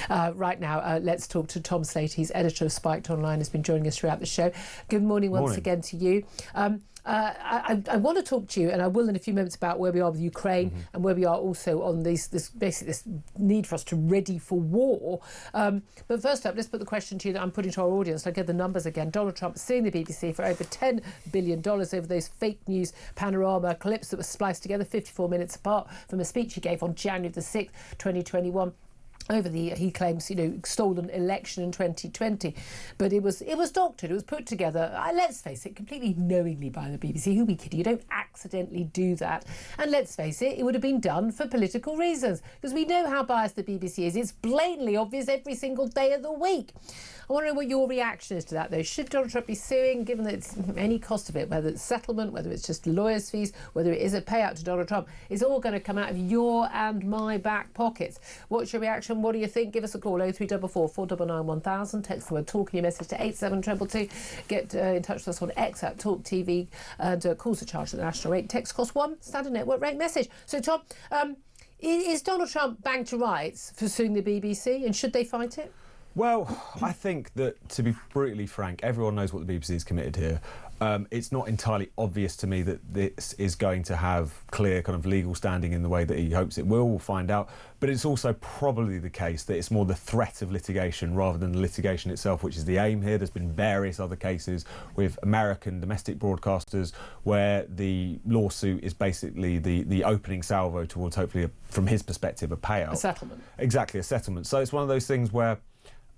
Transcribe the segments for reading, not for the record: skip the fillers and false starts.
Right now, let's talk to Tom Slater. He's editor of Spiked Online, has been joining us throughout the show. Good morning once again to you. I want to talk to you, and I will in a few moments, about where we are with Ukraine and where we are also on this need for us to ready for war. But first up, let's put the question to you that I'm putting to our audience. I'll get the numbers again. Donald Trump suing the BBC for over $10 billion over those fake news panorama clips that were spliced together 54 minutes apart from a speech he gave on January the 6th, 2021. Over the, he claims, stolen election in 2020. But it was doctored, it was put together, let's face it, completely knowingly by the BBC. Who are we kidding? You don't accidentally do that. And let's face it, it would have been done for political reasons, because we know how biased the BBC is. It's blatantly obvious every single day of the week. I want to know what your reaction is to that, though. Should Donald Trump be suing, given that it's any cost of it, whether it's settlement, whether it's just lawyers' fees, whether it is a payout to Donald Trump? It's all going to come out of your and my back pockets. What's your reaction? What do you think? Give us a call, 0344 499 1000. Text the word talk in your message to 87222. Get in touch with us on X at TalkTV, and calls are charged at the national rate. Text cost $1, standard network rate message. So, Tom, is Donald Trump banged to rights for suing the BBC, and should they fight it? Well, I think that, to be brutally frank, everyone knows what the BBC is committed here. It's not entirely obvious to me that this is going to have clear kind of legal standing in the way that he hopes it will. We'll find out. But it's also probably the case that it's more the threat of litigation rather than the litigation itself, which is the aim here. There's been various other cases with American domestic broadcasters where the lawsuit is basically the opening salvo towards, hopefully, from his perspective, a payout. A settlement. Exactly, a settlement. So it's one of those things where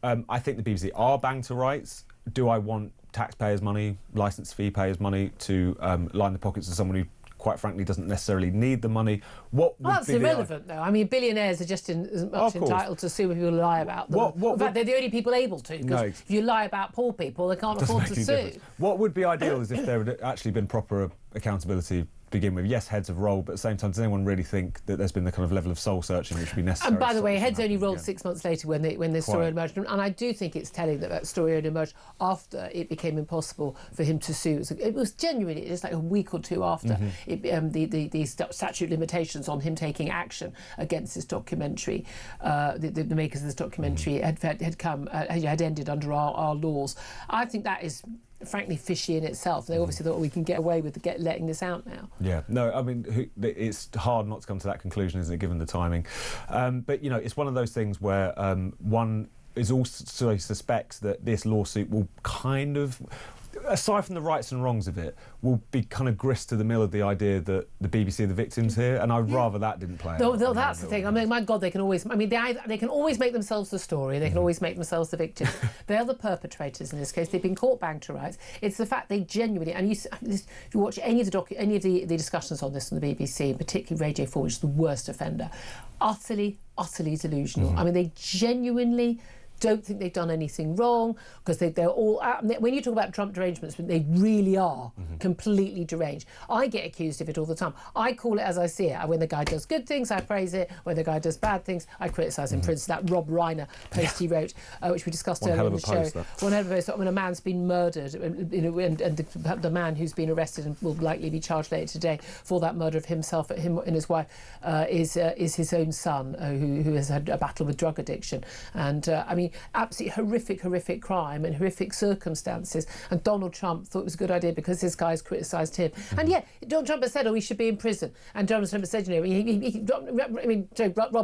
I think the BBC are banged to rights. Do I want taxpayers' money, licence fee payers' money to line the pockets of someone who, quite frankly, doesn't necessarily need the money? Well, that's irrelevant, though. I mean, billionaires are just as much entitled to sue when people lie about them. In fact, they're the only people able to, because if you lie about poor people, they can't afford to sue. What would be ideal is if there had actually been proper accountability begin with. Yes, heads have rolled, but at the same time, does anyone really think that there's been the kind of level of soul searching which would be necessary? And by the way, heads only rolled 6 months later when this story emerged, and I do think it's telling that story only emerged after it became impossible for him to sue. It was genuinely just like a week or two after the statute of limitations on him taking action against this documentary, the makers of this documentary had ended under our laws. I think that is, frankly, fishy in itself. They obviously thought we can get away with letting this out now. Yeah, no, I mean, it's hard not to come to that conclusion, isn't it, given the timing? But, it's one of those things where one is also suspects that this lawsuit will kind of, aside from the rights and wrongs of it, will be kind of grist to the mill of the idea that the BBC are the victims here, and I'd rather that didn't play out. No, that's the thing. I mean, my God, they can always make themselves the story, they can always make themselves the victims. They are the perpetrators in this case. They've been caught banged to rights. It's the fact they genuinely, and if you watch any of the discussions on this on the BBC, and particularly Radio 4, which is the worst offender, utterly delusional. I mean, they genuinely don't think they've done anything wrong, because they're all when you talk about Trump derangements, they really are completely deranged. I get accused of it all the time. I call it as I see it. When the guy does good things, I praise it. When the guy does bad things, I criticise him. For instance, that Rob Reiner post he wrote, which we discussed earlier in the show. One hell of a post. When a man's been murdered, and the man who's been arrested and will likely be charged later today for that murder of him and his wife is his own son, who has had a battle with drug addiction. And I mean, absolutely horrific crime and horrific circumstances, and Donald Trump thought it was a good idea because this guy's criticised him. And yet Donald Trump has said, he should be in prison, and Donald Trump has said, Rob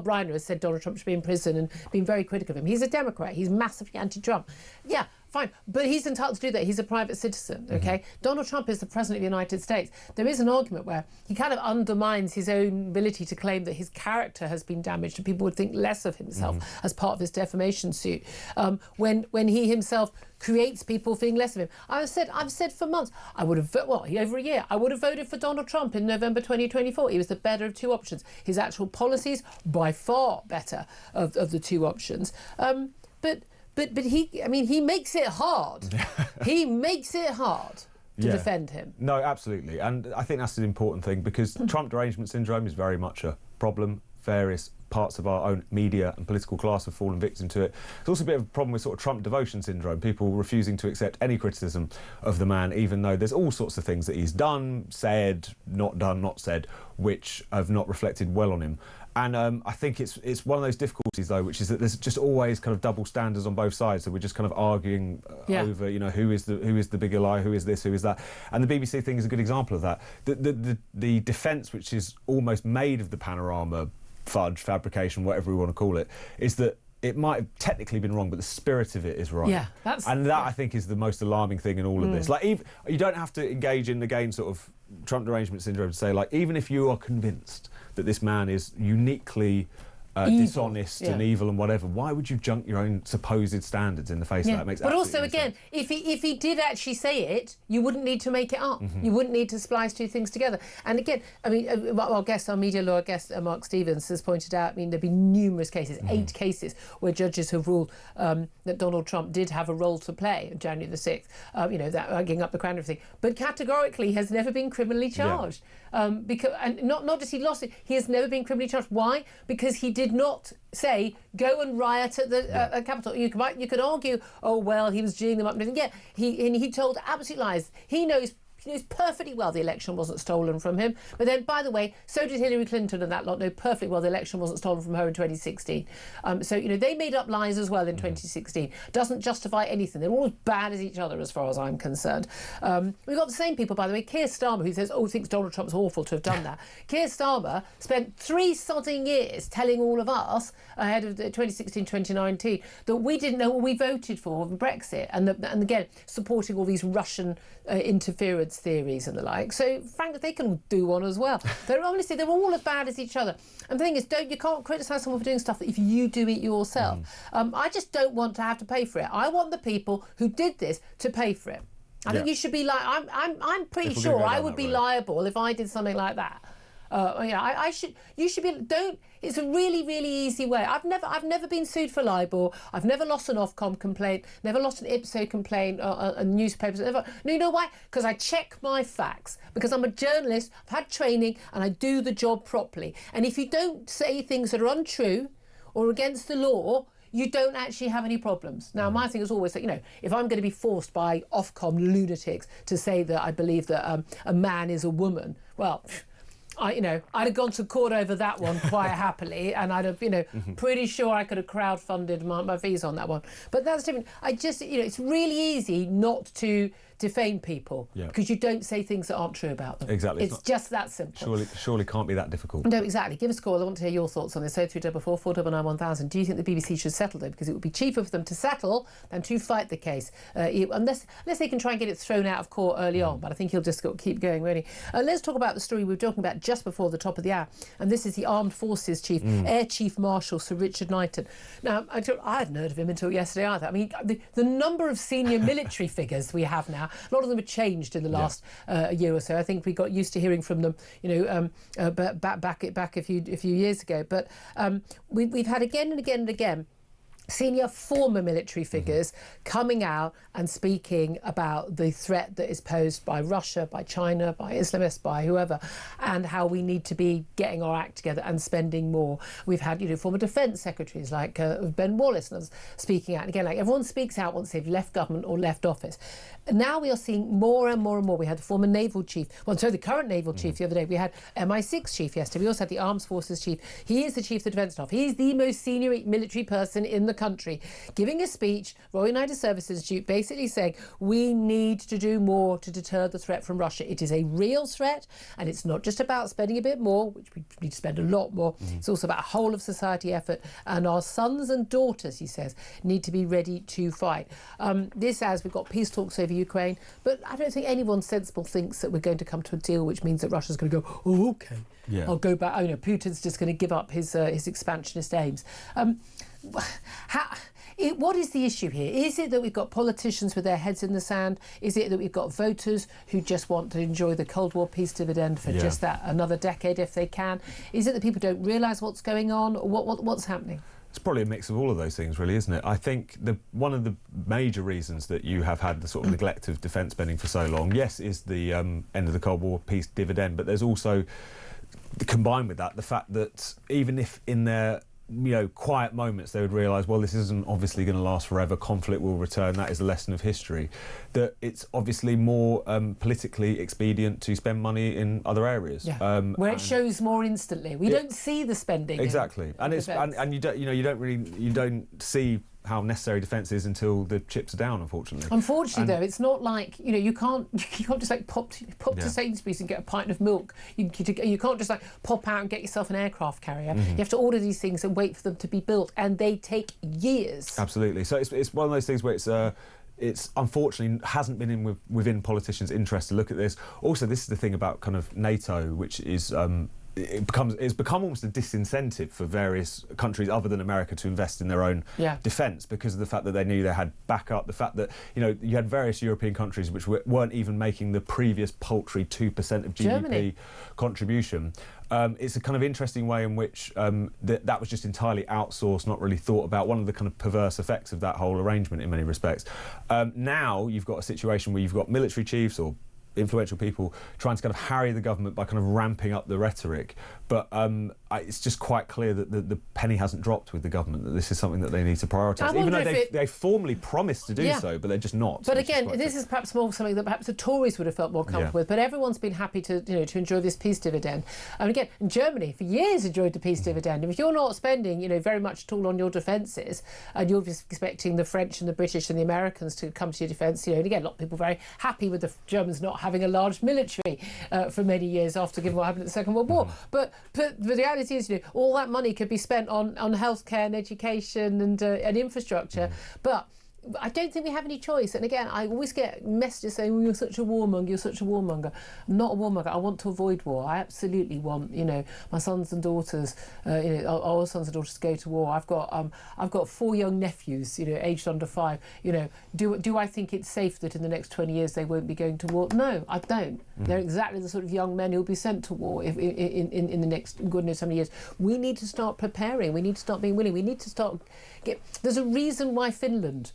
Reiner has said Donald Trump should be in prison and been very critical of him. He's a Democrat, he's massively anti-Trump. Yeah, fine, but he's entitled to do that. He's a private citizen, okay? Donald Trump is the President of the United States. There is an argument where he kind of undermines his own ability to claim that his character has been damaged, and people would think less of himself as part of this defamation suit, when he himself creates people thinking less of him. I've said for months, over a year, I would have voted for Donald Trump in November 2024. He was the better of two options. His actual policies, by far better of the two options. But he makes it hard. He makes it hard to defend him. No, absolutely. And I think that's an important thing, because Trump derangement syndrome is very much a problem. Various parts of our own media and political class have fallen victim to it. There's also a bit of a problem with sort of Trump devotion syndrome, people refusing to accept any criticism of the man, even though there's all sorts of things that he's done, said, not said, which have not reflected well on him. And I think it's one of those difficulties, though, which is that there's just always kind of double standards on both sides. So we're just kind of arguing over, you know, who is the bigger liar, who is this, who is that. And the BBC thing is a good example of that. The defence, which is almost made of the panorama fudge, fabrication, whatever we want to call it, is that it might have technically been wrong, but the spirit of it is right. Yeah, I think is the most alarming thing in all of this. Like, you don't have to engage in, again, sort of Trump derangement syndrome to say, like, even if you are convinced that this man is uniquely dishonest and evil and whatever, why would you junk your own supposed standards in the face of that? It makes but also, no again, sense. if he did actually say it, you wouldn't need to make it up. You wouldn't need to splice two things together. And again, I mean, our media lawyer guest, Mark Stevens, has pointed out, I mean, there have been numerous cases, 8 cases, where judges have ruled that Donald Trump did have a role to play on January the 6th, you know, that hugging up the crown and everything, but categorically has never been criminally charged. Because, and not just he lost it, he has never been criminally charged. Why? Because he did not say, go and riot at the Capitol. You could argue, oh, well, he was geeing them up and everything. Yeah, he told absolute lies. He knows perfectly well the election wasn't stolen from him. But then, by the way, so did Hillary Clinton and that lot know perfectly well the election wasn't stolen from her in 2016. So, you know, they made up lies as well in 2016. Doesn't justify anything. They're all as bad as each other as far as I'm concerned. We've got the same people, by the way. Keir Starmer, who says, oh, thinks Donald Trump's awful to have done that. Keir Starmer spent 3 sodding years telling all of us ahead of the 2016-2019 that we didn't know what we voted for Brexit, and again, supporting all these Russian interference theories and the like. So, frankly, they can do one as well. They're all as bad as each other. And the thing is, you can't criticise someone for doing stuff if you do it yourself. I just don't want to have to pay for it. I want the people who did this to pay for it. I think you should be like, I'm pretty sure I would be liable if I did something like that. You should be. Don't. It's a really, really easy way. I've never been sued for libel. I've never lost an Ofcom complaint. Never lost an IPSO complaint on newspapers. Never. No, you know why? Because I check my facts. Because I'm a journalist. I've had training and I do the job properly. And if you don't say things that are untrue or against the law, you don't actually have any problems. Now, my thing is always that, you know, if I'm going to be forced by Ofcom lunatics to say that I believe that a man is a woman, well, I'd have gone to court over that one quite happily, and I'd have, pretty sure I could have crowdfunded my fees on that one. But that's different. It's really easy not to defame people because you don't say things that aren't true about them. Exactly. It's just that simple. Surely can't be that difficult. No, exactly. Give us a call. I want to hear your thoughts on this. 0344 499 1000. Do you think the BBC should settle, though? Because it would be cheaper for them to settle than to fight the case, unless they can try and get it thrown out of court early on. But I think he'll just keep going, really. Let's talk about the story we were talking about just before the top of the hour. And this is the Armed Forces Chief, Air Chief Marshal Sir Richard Knighton. Now, I hadn't heard of him until yesterday either. I mean, the number of senior military figures we have now, a lot of them have changed in the last year or so. I think we got used to hearing from them, back a few years ago. But we've had again and again and again senior former military figures coming out and speaking about the threat that is posed by Russia, by China, by Islamists, by whoever, and how we need to be getting our act together and spending more. We've had, former defence secretaries like Ben Wallace and others speaking out. And again, like everyone speaks out once they've left government or left office. Now we are seeing more and more and more. We had the former naval chief, the current naval chief the other day. We had MI6 chief yesterday. We also had the Armed Forces chief. He is the chief of the defence staff. He is the most senior military person in the country, giving a speech, Royal United Services Institute, basically saying we need to do more to deter the threat from Russia. It is a real threat, and it's not just about spending a bit more, which we need to spend a lot more. It's also about a whole of society effort, and our sons and daughters, he says, need to be ready to fight. This as we've got peace talks over Ukraine, but I don't think anyone sensible thinks that we're going to come to a deal which means that Russia's going to go, oh, okay, I'll go back. Putin's just going to give up his expansionist aims. What is the issue here? Is it that we've got politicians with their heads in the sand? Is it that we've got voters who just want to enjoy the Cold War peace dividend for just that another decade if they can? Is it that people don't realise what's going on? What's happening? It's probably a mix of all of those things, really, isn't it? I think one of the major reasons that you have had the sort of neglect of defence spending for so long, yes, is the end of the Cold War peace dividend, but there's also, combined with that, the fact that even if in their quiet moments, they would realise, well, this isn't obviously going to last forever. Conflict will return. That is a lesson of history. That it's obviously more politically expedient to spend money in other areas, where it shows more instantly. We don't see the spending. Exactly, and you don't see how necessary defence is until the chips are down, unfortunately. Though, it's not like, you can't just like pop to Sainsbury's and get a pint of milk. You can't just like pop out and get yourself an aircraft carrier. You have to order these things and wait for them to be built, and they take years. Absolutely. So it's one of those things where it's unfortunately hasn't been within politicians' interest to look at this. Also, this is the thing about kind of NATO, which is it's become almost a disincentive for various countries other than America to invest in their own defence, because of the fact that they knew they had backup, the fact that you had various European countries which weren't even making the previous paltry 2% of GDP Germany contribution. It's a kind of interesting way in which that was just entirely outsourced, not really thought about. One of the kind of perverse effects of that whole arrangement in many respects. Now you've got a situation where you've got military chiefs or influential people trying to kind of harry the government by kind of ramping up the rhetoric, but it's just quite clear that the penny hasn't dropped with the government, that this is something that they need to prioritise, even though they formally promised to do so, but they're just not. But again, this is perhaps more something that perhaps the Tories would have felt more comfortable with, but everyone's been happy to enjoy this peace dividend. And again, in Germany, for years enjoyed the peace dividend. And if you're not spending, very much at all on your defences, and you're just expecting the French and the British and the Americans to come to your defence, and again, a lot of people very happy with the Germans not having a large military for many years after given what happened in the Second World War. But the reality is, all that money could be spent on healthcare and education and infrastructure. But I don't think we have any choice. And again, I always get messages saying, you're such a warmonger, you're such a warmonger. I'm not a warmonger. I want to avoid war. I absolutely want, my sons and daughters, our sons and daughters to go to war. I've got 4 young nephews, aged under 5. Do I think it's safe that in the next 20 years they won't be going to war? No, I don't. They're exactly the sort of young men who'll be sent to war in the next goodness how many years. We need to start preparing. We need to start being willing. We need to start there's a reason why Finland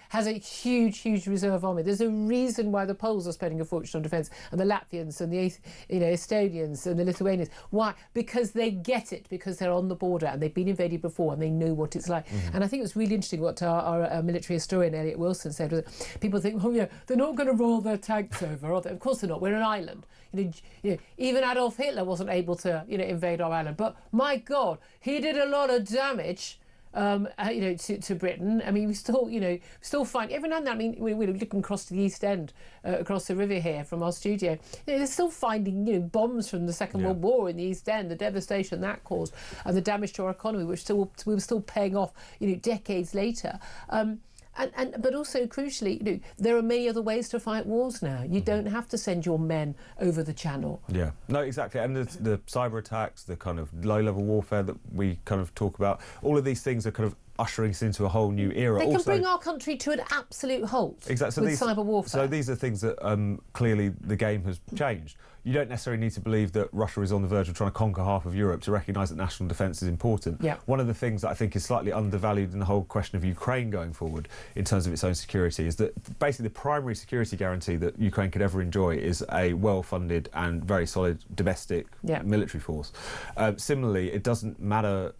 has a huge reserve army. There's a reason why the Poles are spending a fortune on defence, and the Latvians and the Estonians and the Lithuanians. Why? Because they get it, because they're on the border and they've been invaded before and they know what it's like. And I think it was really interesting what our military historian Elliot Wilson said. Was that people think, they're not going to roll their tanks over, are they? Of course they're not. We're an island. Even Adolf Hitler wasn't able to invade our island, but my God, he did a lot of damage. To Britain. I mean, we still find every now and then. I mean, we're looking across to the East End, across the river here from our studio. They're still finding bombs from the Second World War in the East End, the devastation that caused, and the damage to our economy, which we were still paying off, decades later. But also, crucially, there are many other ways to fight wars now. You don't have to send your men over the channel. Yeah, no, exactly. And the cyber attacks, the kind of low-level warfare that we kind of talk about, all of these things are kind of ushering us into a whole new era. They can bring our country to an absolute halt. Exactly. With cyber warfare. So these are things that clearly the game has changed. You don't necessarily need to believe that Russia is on the verge of trying to conquer half of Europe to recognise that national defence is important. Yeah. One of the things that I think is slightly undervalued in the whole question of Ukraine going forward in terms of its own security is that basically the primary security guarantee that Ukraine could ever enjoy is a well-funded and very solid domestic military force. Similarly, it doesn't matter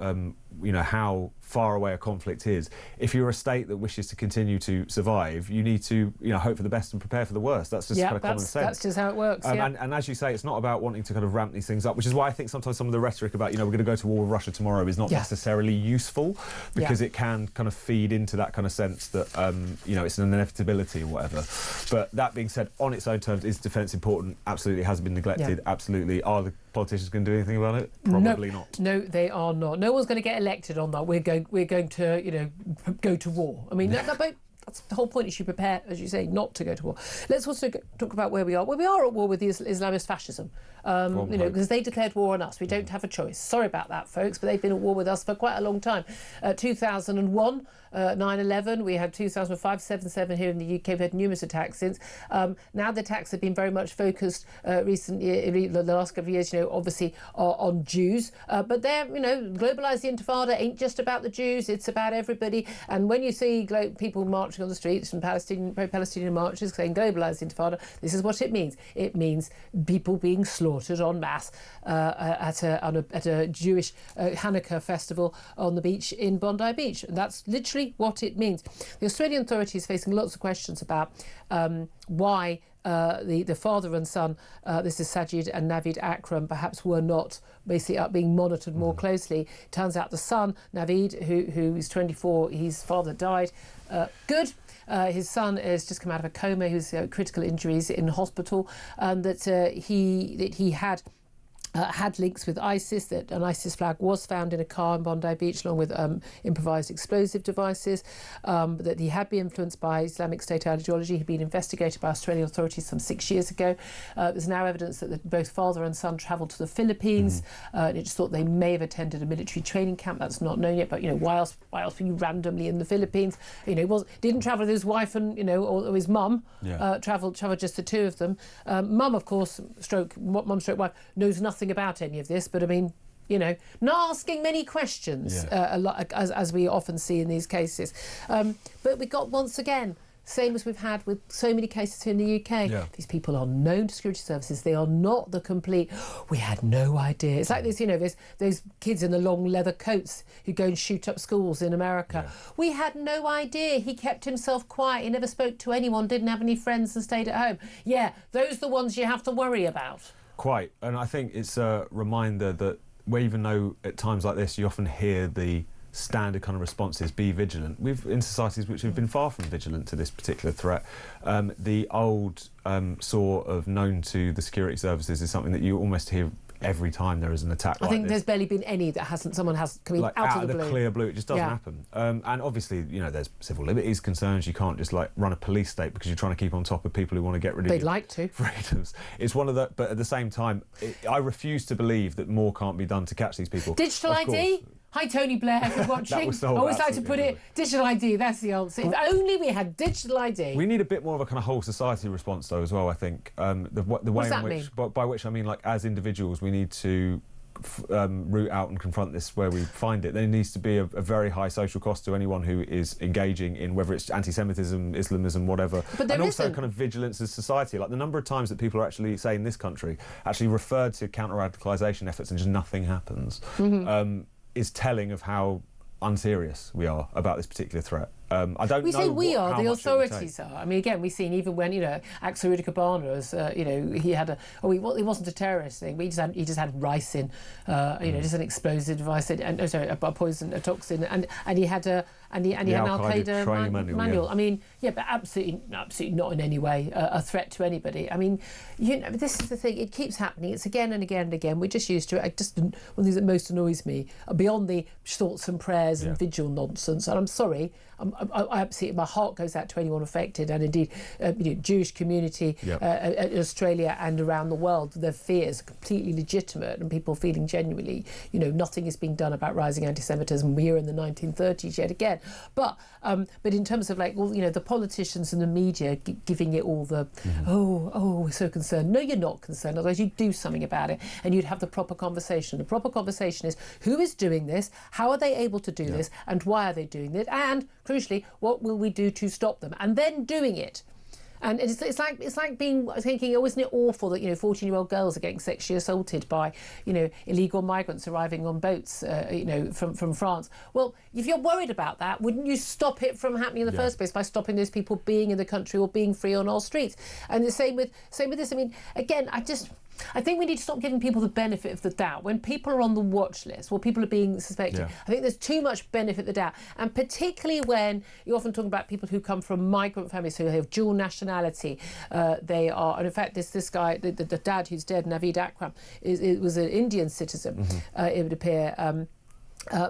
how far away a conflict is. If you're a state that wishes to continue to survive, you need to hope for the best and prepare for the worst. That's just kind of common sense. That's just how it works. And as you say, it's not about wanting to kind of ramp these things up, which is why I think sometimes some of the rhetoric about we're going to go to war with Russia tomorrow is not necessarily useful, because it can kind of feed into that kind of sense that it's an inevitability or whatever. But that being said, on its own terms, is defence important? Absolutely. Has it been neglected? Absolutely. Are the politicians going to do anything about it? Probably not. No, they are not. No one's going to get elected on that. We're going to go to war. I mean, that's the whole point. You should prepare, as you say, not to go to war. Let's also talk about where we are. Well, we are at war with the Islamist fascism, because they declared war on us. We don't have a choice. Sorry about that, folks, but they've been at war with us for quite a long time. 2001, 9/11. We had 2005, 7/7 here in the UK. We've had numerous attacks since. Now the attacks have been very much focused recently, the last couple of years, obviously on Jews. But they're, globalise the Intifada ain't just about the Jews. It's about everybody. And when you see people marching on on the streets and pro-Palestinian marches saying globalised intifada. This is what it means. It means people being slaughtered en masse at a Jewish Hanukkah festival on the beach in Bondi Beach. And that's literally what it means. The Australian authorities are facing lots of questions about why the father and son, this is Sajid and Naveed Akram, perhaps were not basically being monitored more closely. Turns out the son, Naveed, who is 24, his father died. Good. His son has just come out of a coma. He was critical injuries in hospital, and that he had links with ISIS, that an ISIS flag was found in a car in Bondi Beach along with improvised explosive devices, that he had been influenced by Islamic State ideology. He'd been investigated by Australian authorities some 6 years ago. There's now evidence that both father and son travelled to the Philippines, and it's thought they may have attended a military training camp. That's not known yet, but why else were you randomly in the Philippines? Didn't travel with his wife and or his mum. Travelled just the two of them. Mum, of course, mum stroke wife, knows nothing about any of this, but I mean, not asking many questions, a lot, as we often see in these cases. But we got, once again, same as we've had with so many cases here in the UK. These people are known to security services. They are not the complete, we had no idea. It's like this, there's those kids in the long leather coats who go and shoot up schools in America. We had no idea. He kept himself quiet. He never spoke to anyone, didn't have any friends and stayed at home. Yeah, those are the ones you have to worry about. Quite, and I think it's a reminder that even though at times like this you often hear the standard kind of responses, be vigilant, in societies which have been far from vigilant to this particular threat, the old saw of known to the security services is something that you almost hear every time there is an attack. I think there's barely been any that someone has come out of the blue. Clear blue. It just doesn't happen. And obviously, there's civil liberties concerns. You can't just run a police state because you're trying to keep on top of people who want to get rid of They'd like to. Freedoms. It's one of the. But at the same time, I refuse to believe that more can't be done to catch these people. Digital ID. Hi, Tony Blair, if you're watching. I always like to put it, digital ID, that's the answer. If only we had digital ID. We need a bit more of a kind of whole society response, though, as well, I think. The way in which, by which I mean, as individuals, we need to root out and confront this where we find it. There needs to be a very high social cost to anyone who is engaging in, whether it's anti-Semitism, Islamism, whatever. But there also kind of vigilance as society. Like the number of times that people are actually, say in this country, actually referred to counter-radicalisation efforts and just nothing happens. Is telling of how unserious we are about this particular threat. I don't know. We say we are, the authorities are. I mean, again, we've seen even when, Axel Rudikabana, he had he wasn't a terrorist thing, but he just had rice in, just an explosive device, a poison, a toxin, and he had an Al-Qaeda manual. I mean, but absolutely not in any way a threat to anybody. I mean, this is the thing, it keeps happening. It's again and again and again. We're just used to it. One of the things that most annoys me, beyond the thoughts and prayers and vigil nonsense, and I'm sorry, I absolutely, my heart goes out to anyone affected, and indeed, Jewish community in Australia and around the world. Their fears are completely legitimate, and people feeling genuinely, nothing is being done about rising anti-Semitism. We're in the 1930s yet again, but in terms of the politicians and the media giving it all the we're so concerned. No, you're not concerned. Otherwise, you'd do something about it, and you'd have the proper conversation. The proper conversation is who is doing this, how are they able to do this, and why are they doing it, and crucially, what will we do to stop them? And then doing it. And it's like thinking, isn't it awful that 14-year-old girls are getting sexually assaulted by illegal migrants arriving on boats from France? Well, if you're worried about that, wouldn't you stop it from happening in the first place by stopping those people being in the country or being free on our streets? And the same with this. I mean, again, I think we need to stop giving people the benefit of the doubt. When people are on the watch list, or people are being suspected, I think there's too much benefit of the doubt. And particularly when you're often talking about people who come from migrant families who have dual nationality. They are, and in fact, this guy, the dad who's dead, Naveed Akram, was an Indian citizen, it would appear. I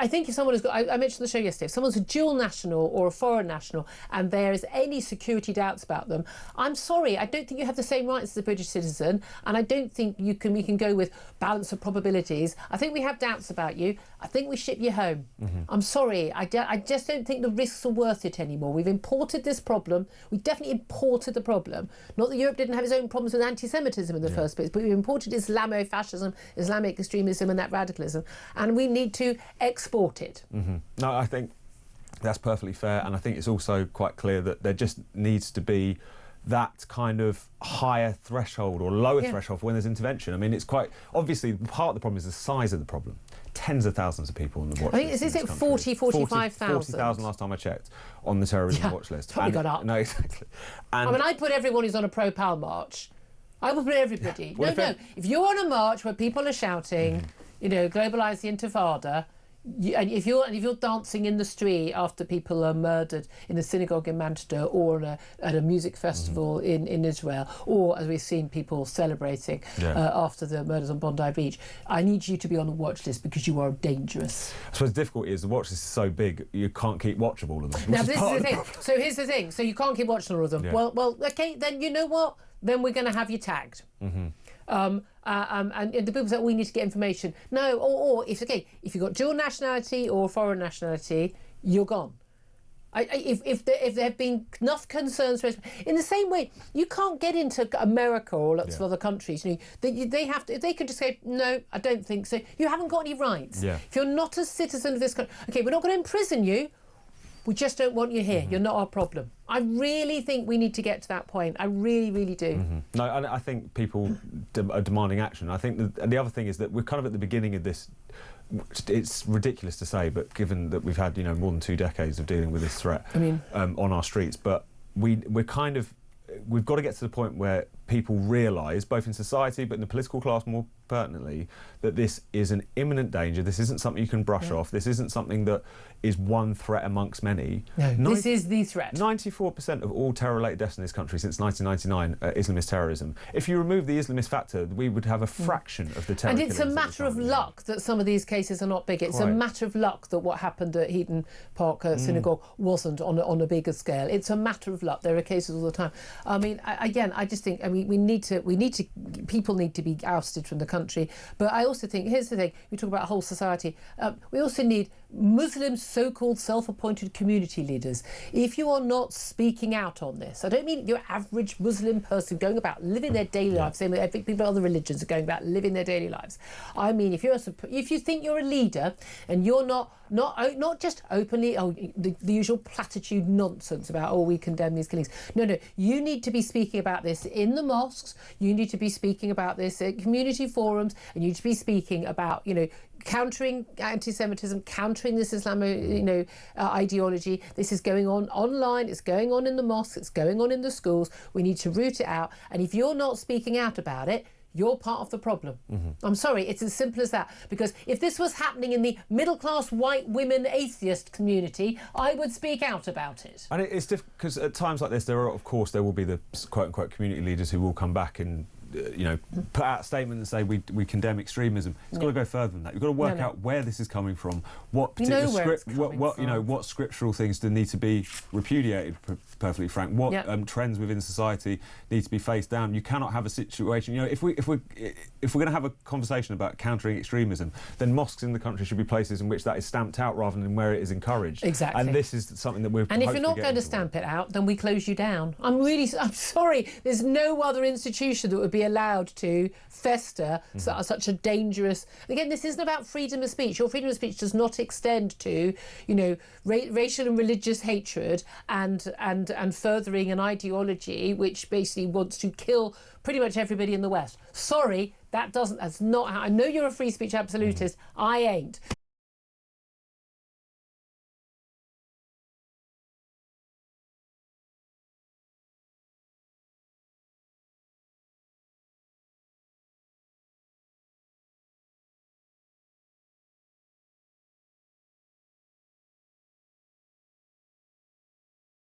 think if someone has got, I mentioned the show yesterday, if someone's a dual national or a foreign national and there is any security doubts about them, I'm sorry, I don't think you have the same rights as a British citizen, and I don't think we can go with balance of probabilities. I think we have doubts about you. I think we ship you home. I'm sorry, I just don't think the risks are worth it anymore. We've imported this problem. We definitely imported the problem. Not that Europe didn't have its own problems with anti-Semitism in the first place, but we imported Islamofascism Islamic extremism and that radicalism, and we need to export it. No, I think that's perfectly fair, and I think it's also quite clear that there just needs to be that kind of higher threshold or lower threshold for when there's intervention. I mean, it's quite obviously part of the problem is the size of the problem. Tens of thousands of people on the watch list. Is it 45,000? 40,000 last time I checked on the terrorism watch list. Probably gone up. No, exactly. And I mean, I'd put everyone who's on a pro-Pal march. I would put everybody. Well, if you're on a march where people are shouting, you know, globalise the Intifada, and if you're dancing in the street after people are murdered in a synagogue in Manchester or at a music festival in Israel, or as we've seen people celebrating after the murders on Bondi Beach, I need you to be on the watch list because you are dangerous. I suppose the difficulty is the watch list is so big you can't keep watch of all of them. Now this is the thing. So here's the thing. So you can't keep watching all of them. Well, okay, then you know what? Then we're going to have you tagged. And the people say we need to get information. No, or if you've got dual nationality or foreign nationality, you're gone. If there have been enough concerns raised, in the same way, you can't get into America or lots of other countries. You know, they have to. If they can just say no, I don't think so. You haven't got any rights. If you're not a citizen of this country, okay, we're not going to imprison you. We just don't want you here. You're not our problem. I really think we need to get to that point. I really, really do. No, I think people are demanding action. I think the other thing is that we're kind of at the beginning of this. It's ridiculous to say, but given that we've had more than 2 decades of dealing with this threat, I mean, on our streets, but we've got to get to the point where people realise, both in society but in the political class more pertinently, that this is an imminent danger. This isn't something you can brush off. This isn't something that is one threat amongst many. No, this is the threat. 94% of all terror-related deaths in this country since 1999 are Islamist terrorism. If you remove the Islamist factor, we would have a fraction of the terror. And it's a matter of luck that some of these cases are not big. It's a matter of luck that what happened at Heaton Park Synagogue wasn't on a bigger scale. It's a matter of luck. There are cases all the time. I mean, I just think, people need to be ousted from the country. But I also think, here's the thing, we talk about whole society. We also need Muslim so-called self-appointed community leaders. If you are not speaking out on this, I don't mean your average Muslim person going about living their daily lives, same way I think people of other religions are going about living their daily lives. I mean, if you think you're a leader and you're not just openly the usual platitude nonsense about we condemn these killings. No, you need to be speaking about this in the mosques. You need to be speaking about this at community forums, and you need to be speaking about countering anti-Semitism, countering this Islamic ideology. This is going on online. It's going on in the mosques. It's going on in the schools. We need to root it out. And if you're not speaking out about it, you're part of the problem. I'm sorry, it's as simple as that. Because if this was happening in the middle-class white women atheist community, I would speak out about it. And it's difficult because at times like this, there will be the quote-unquote community leaders who will come back and put out a statement and say we condemn extremism. It's got to go further than that. You've got to work out where this is coming from, what particular what scriptural things do need to be repudiated. Perfectly frank, what trends within society need to be faced down. You cannot have a situation. If we're going to have a conversation about countering extremism, then mosques in the country should be places in which that is stamped out rather than where it is encouraged. Exactly. And this is something that we're. And if you're not going to stamp it out, then we close you down. I'm sorry. There's no other institution that would be allowed to fester such a dangerous. Again, this isn't about freedom of speech. Your freedom of speech does not extend to, racial and religious hatred and furthering an ideology which basically wants to kill pretty much everybody in the West. Sorry, that's not how. I know you're a free speech absolutist. I ain't.